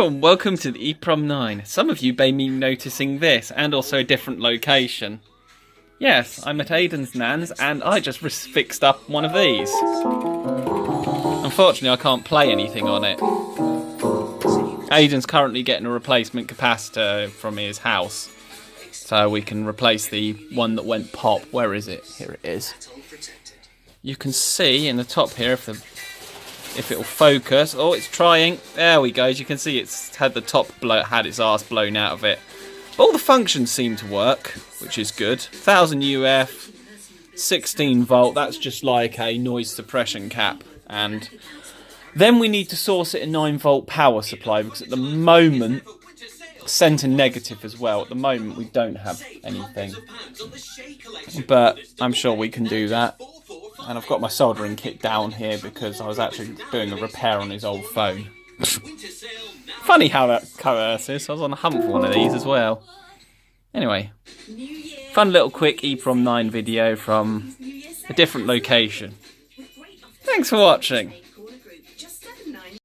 Hello and welcome to the EEPROM 9. Some of you may be noticing this and also a different location. Yes, I'm at Aiden's nan's and I just fixed up one of these. Unfortunately I can't play anything on it. Aiden's currently getting a replacement capacitor from his house. So we can replace the one that went pop. Where is it? Here it is. You can see in the top here if it'll focus. Oh, it's trying. There we go. As you can see, it's had the top had its arse blown out of it. But all the functions seem to work, which is good. 1000 UF, 16 volt. That's just like a noise suppression cap. And then we need to source it a 9 volt power supply because at the moment, sent a negative as well. At the moment, we don't have anything. But I'm sure we can do that. And I've got my soldering kit down here because I was actually doing a repair on his old phone. Funny how that coerces. I was on a hunt for one of these as well. Anyway, fun little quick EEPROM 9 video from a different location. Thanks for watching.